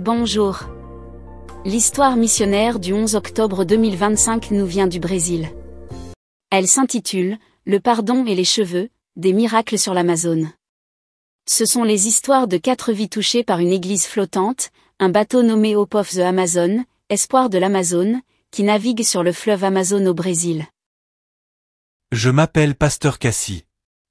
Bonjour. L'histoire missionnaire du 11 octobre 2025 nous vient du Brésil. Elle s'intitule « Le pardon et les cheveux, des miracles sur l'Amazone ». Ce sont les histoires de 4 vies touchées par une église flottante, un bateau nommé Hope of the Amazon, espoir de l'Amazone, qui navigue sur le fleuve Amazone au Brésil. Je m'appelle Pasteur Cassie.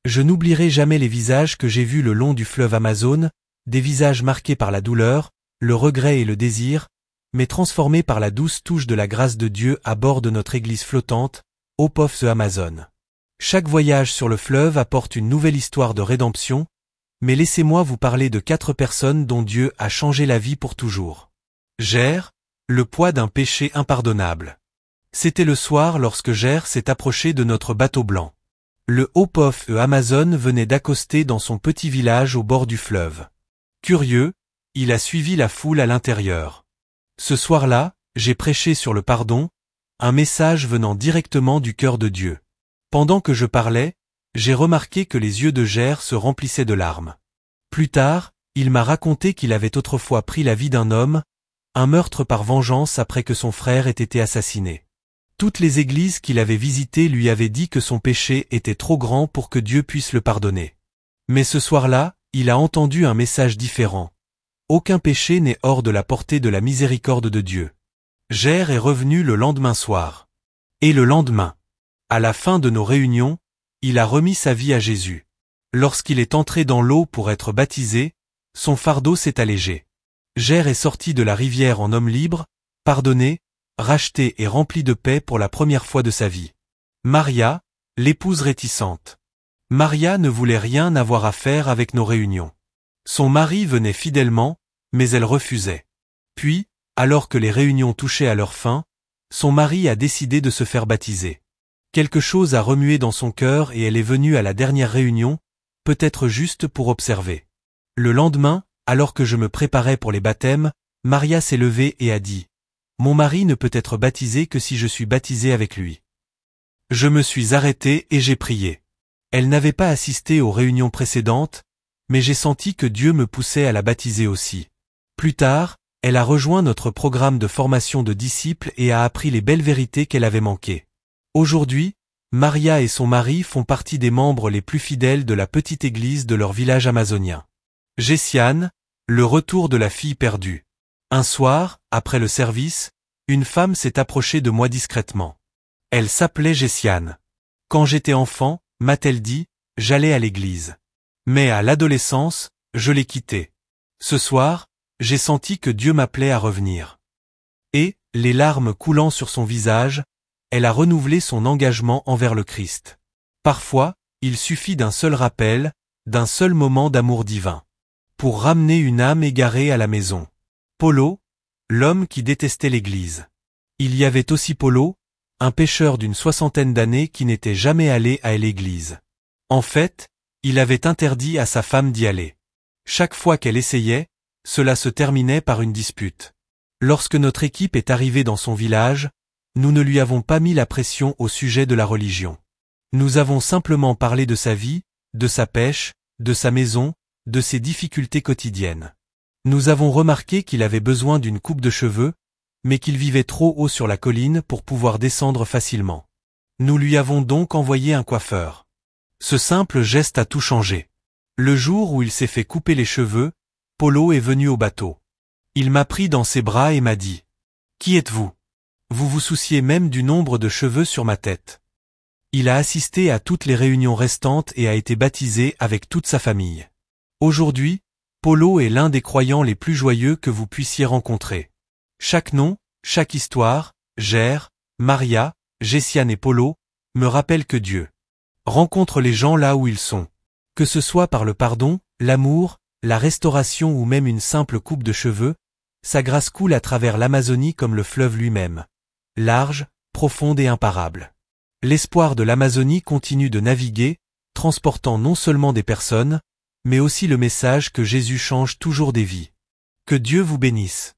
Je n'oublierai jamais les visages que j'ai vus le long du fleuve Amazone, des visages marqués par la douleur, le regret et le désir, mais transformés par la douce touche de la grâce de Dieu à bord de notre église flottante, Hope of the Amazon. Chaque voyage sur le fleuve apporte une nouvelle histoire de rédemption, mais laissez-moi vous parler de 4 personnes dont Dieu a changé la vie pour toujours. Ger, le poids d'un péché impardonnable. C'était le soir lorsque Ger s'est approché de notre bateau blanc. Le Hope of the Amazon venait d'accoster dans son petit village au bord du fleuve. Curieux, il a suivi la foule à l'intérieur. Ce soir-là, j'ai prêché sur le pardon, un message venant directement du cœur de Dieu. Pendant que je parlais, j'ai remarqué que les yeux de Ger se remplissaient de larmes. Plus tard, il m'a raconté qu'il avait autrefois pris la vie d'un homme, un meurtre par vengeance après que son frère ait été assassiné. Toutes les églises qu'il avait visitées lui avaient dit que son péché était trop grand pour que Dieu puisse le pardonner. Mais ce soir-là, il a entendu un message différent. Aucun péché n'est hors de la portée de la miséricorde de Dieu. Ger est revenu le lendemain soir. Et le lendemain, à la fin de nos réunions, il a remis sa vie à Jésus. Lorsqu'il est entré dans l'eau pour être baptisé, son fardeau s'est allégé. Ger est sorti de la rivière en homme libre, pardonné, racheté et rempli de paix pour la première fois de sa vie. Maria, l'épouse réticente. Maria ne voulait rien avoir à faire avec nos réunions. Son mari venait fidèlement, mais elle refusait. Puis, alors que les réunions touchaient à leur fin, son mari a décidé de se faire baptiser. Quelque chose a remué dans son cœur et elle est venue à la dernière réunion, peut-être juste pour observer. Le lendemain, alors que je me préparais pour les baptêmes, Maria s'est levée et a dit « Mon mari ne peut être baptisé que si je suis baptisé avec lui. » Je me suis arrêté et j'ai prié. Elle n'avait pas assisté aux réunions précédentes, mais j'ai senti que Dieu me poussait à la baptiser aussi. Plus tard, elle a rejoint notre programme de formation de disciples et a appris les belles vérités qu'elle avait manquées. Aujourd'hui, Maria et son mari font partie des membres les plus fidèles de la petite église de leur village amazonien. Jessiane, le retour de la fille perdue. Un soir, après le service, une femme s'est approchée de moi discrètement. Elle s'appelait Jessiane. Quand j'étais enfant, m'a-t-elle dit, j'allais à l'église. Mais à l'adolescence, je l'ai quittée. Ce soir, j'ai senti que Dieu m'appelait à revenir. Et, les larmes coulant sur son visage, elle a renouvelé son engagement envers le Christ. Parfois, il suffit d'un seul rappel, d'un seul moment d'amour divin, pour ramener une âme égarée à la maison. Polo, l'homme qui détestait l'église. Il y avait aussi Polo, un pêcheur d'une 60aine d'années qui n'était jamais allé à l'église. En fait, il avait interdit à sa femme d'y aller. Chaque fois qu'elle essayait, cela se terminait par une dispute. Lorsque notre équipe est arrivée dans son village, nous ne lui avons pas mis la pression au sujet de la religion. Nous avons simplement parlé de sa vie, de sa pêche, de sa maison, de ses difficultés quotidiennes. Nous avons remarqué qu'il avait besoin d'une coupe de cheveux, mais qu'il vivait trop haut sur la colline pour pouvoir descendre facilement. Nous lui avons donc envoyé un coiffeur. Ce simple geste a tout changé. Le jour où il s'est fait couper les cheveux, Polo est venu au bateau. Il m'a pris dans ses bras et m'a dit « Qui êtes-vous ? Vous vous souciez même du nombre de cheveux sur ma tête. » Il a assisté à toutes les réunions restantes et a été baptisé avec toute sa famille. Aujourd'hui, Polo est l'un des croyants les plus joyeux que vous puissiez rencontrer. Chaque nom, chaque histoire, Ger, Maria, Jessiane et Polo, me rappellent que Dieu rencontre les gens là où ils sont. Que ce soit par le pardon, l'amour, la restauration ou même une simple coupe de cheveux, sa grâce coule à travers l'Amazonie comme le fleuve lui-même. Large, profonde et imparable. L'espoir de l'Amazonie continue de naviguer, transportant non seulement des personnes, mais aussi le message que Jésus change toujours des vies. Que Dieu vous bénisse.